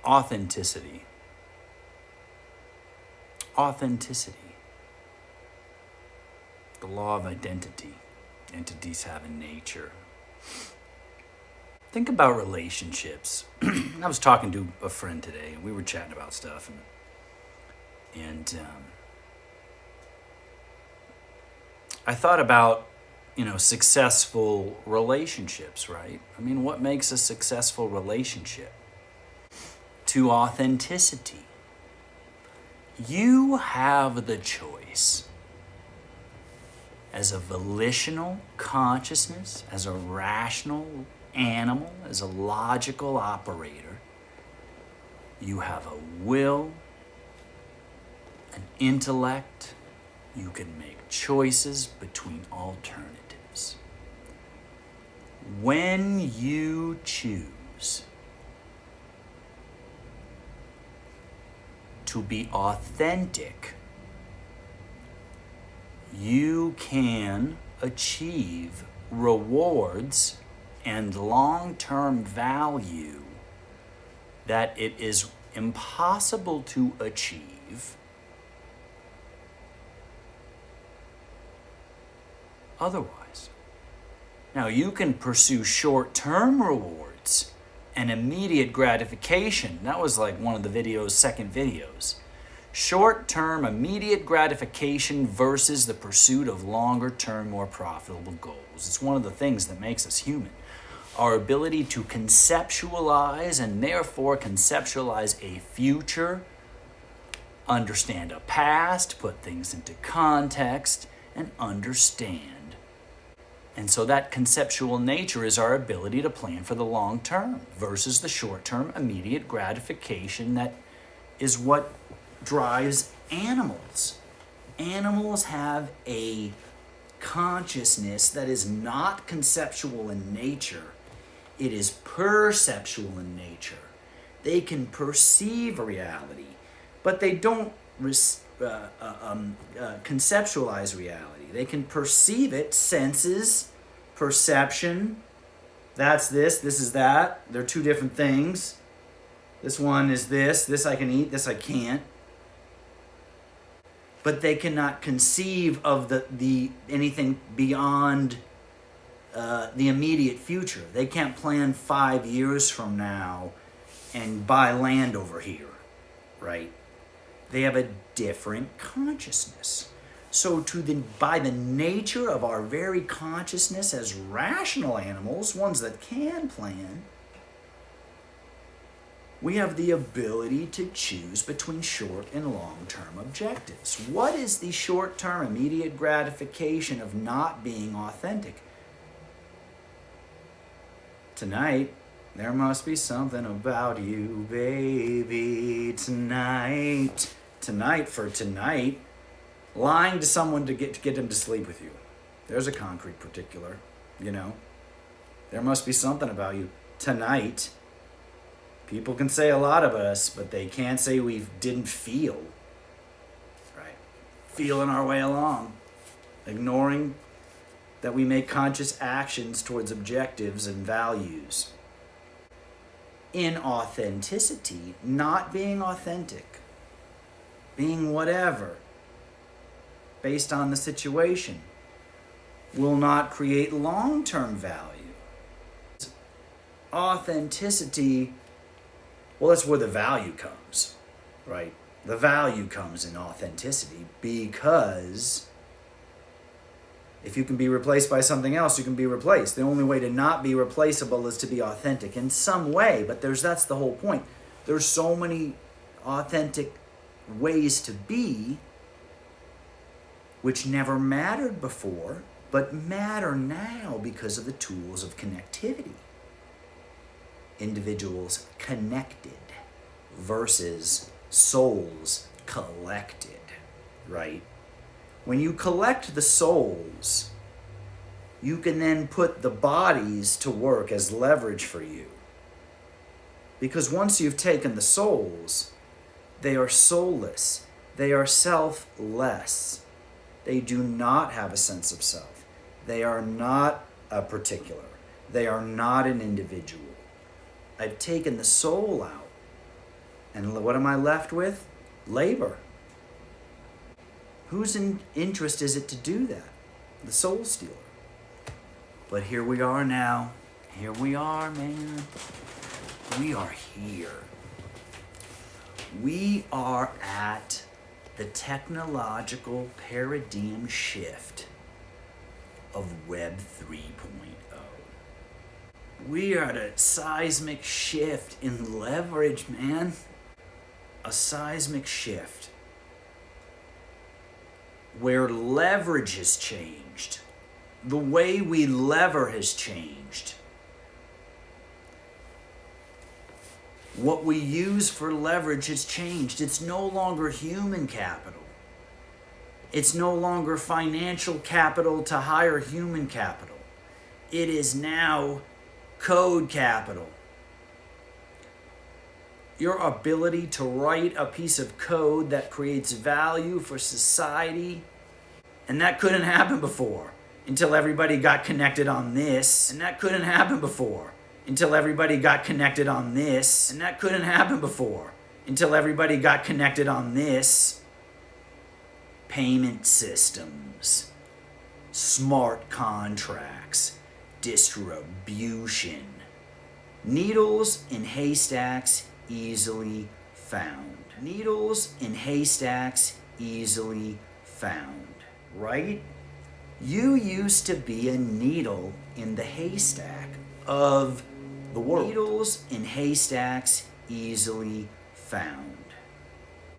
Authenticity. Authenticity. The law of identity entities have in nature. Think about relationships. I was talking to a friend today, and we were chatting about stuff, and I thought about, successful relationships, right? I mean, what makes a successful relationship? To authenticity. You have the choice as a volitional consciousness, as a rational animal, as a logical operator. You have a will, an intellect. You can make choices between alternatives. When you choose to be authentic, you can achieve rewards and long-term value that it is impossible to achieve otherwise. Now, you can pursue short-term rewards and immediate gratification. That was like one of the second videos. Short-term immediate gratification versus the pursuit of longer-term, more profitable goals. It's one of the things that makes us human. Our ability to conceptualize and therefore conceptualize a future, understand a past, put things into context, and understand. And so that conceptual nature is our ability to plan for the long term versus the short term immediate gratification that is what drives animals. Animals have a consciousness that is not conceptual in nature. It is perceptual in nature. They can perceive reality, but they don't conceptualize reality. They can perceive it, senses, perception. That's this is that. They're two different things. This one is this I can eat, this I can't. But they cannot conceive of the anything beyond the immediate future. They can't plan 5 years from now and buy land over here, right? They have a different consciousness. So by the nature of our very consciousness as rational animals, ones that can plan, we have the ability to choose between short and long-term objectives. What is the short-term immediate gratification of not being authentic? Tonight, there must be something about you, baby, tonight. Tonight, lying to someone to get them to sleep with you. There's a concrete particular, There must be something about you. Tonight, people can say a lot of us, but they can't say we didn't feel, right? Feeling our way along, ignoring that we make conscious actions towards objectives and values. Inauthenticity, not being authentic, being whatever, based on the situation, will not create long-term value. Authenticity, well, that's where the value comes, right? The value comes in authenticity because if you can be replaced by something else, you can be replaced. The only way to not be replaceable is to be authentic in some way, but that's the whole point. There's so many authentic ways to be which never mattered before, but matter now because of the tools of connectivity. Individuals connected versus souls collected, right? When you collect the souls, you can then put the bodies to work as leverage for you. Because once you've taken the souls, they are soulless. They are selfless. They do not have a sense of self. They are not a particular. They are not an individual. I've taken the soul out. And what am I left with? Labor. Whose interest is it to do that? The soul stealer. But here we are now. Here we are, man. We are here. We are at the technological paradigm shift of Web 3.0. We are at a seismic shift in leverage, man. A seismic shift where leverage has changed. The way we lever has changed. What we use for leverage has changed. It's no longer human capital. It's no longer financial capital to hire human capital. It is now code capital. Your ability to write a piece of code that creates value for society, and that couldn't happen before until everybody got connected on this, and that couldn't happen before until everybody got connected on this, and that couldn't happen before until everybody got connected on this. Payment systems, smart contracts, distribution, needles in haystacks easily found. Needles in haystacks easily found, right? You used to be a needle in the haystack of the world. Needles in haystacks easily found.